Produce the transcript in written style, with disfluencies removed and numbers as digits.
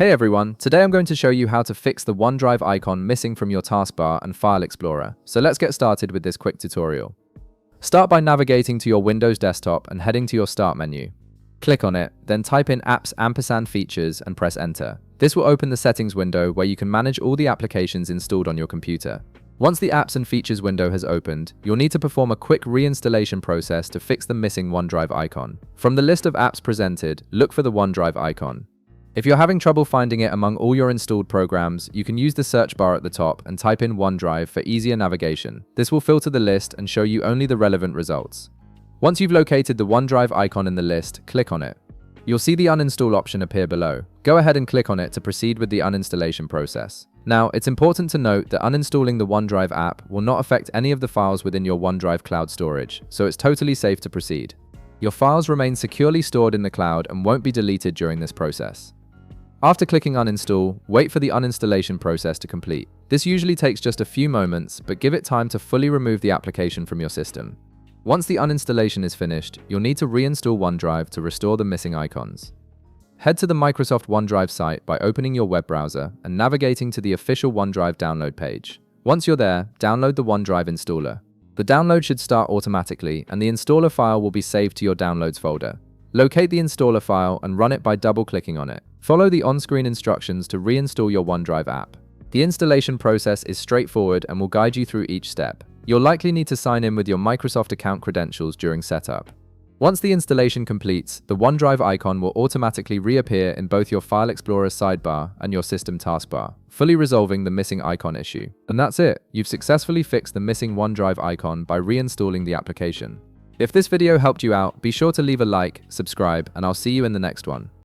Hey everyone, today I'm going to show you how to fix the OneDrive icon missing from your taskbar and File Explorer. So let's get started with this quick tutorial. Start by navigating to your Windows desktop and heading to your Start menu. Click on it, then type in Apps & Features and press Enter. This will open the settings window where you can manage all the applications installed on your computer. Once the Apps and Features window has opened, you'll need to perform a quick reinstallation process to fix the missing OneDrive icon. From the list of apps presented, look for the OneDrive icon. If you're having trouble finding it among all your installed programs, you can use the search bar at the top and type in OneDrive for easier navigation. This will filter the list and show you only the relevant results. Once you've located the OneDrive icon in the list, click on it. You'll see the uninstall option appear below. Go ahead and click on it to proceed with the uninstallation process. Now, it's important to note that uninstalling the OneDrive app will not affect any of the files within your OneDrive cloud storage, so it's totally safe to proceed. Your files remain securely stored in the cloud and won't be deleted during this process. After clicking uninstall, wait for the uninstallation process to complete. This usually takes just a few moments, but give it time to fully remove the application from your system. Once the uninstallation is finished, you'll need to reinstall OneDrive to restore the missing icons. Head to the Microsoft OneDrive site by opening your web browser and navigating to the official OneDrive download page. Once you're there, download the OneDrive installer. The download should start automatically, and the installer file will be saved to your Downloads folder. Locate the installer file and run it by double-clicking on it. Follow the on-screen instructions to reinstall your OneDrive app. The installation process is straightforward and will guide you through each step. You'll likely need to sign in with your Microsoft account credentials during setup. Once the installation completes, the OneDrive icon will automatically reappear in both your File Explorer sidebar and your system taskbar, fully resolving the missing icon issue. And that's it. You've successfully fixed the missing OneDrive icon by reinstalling the application. If this video helped you out, be sure to leave a like, subscribe, and I'll see you in the next one.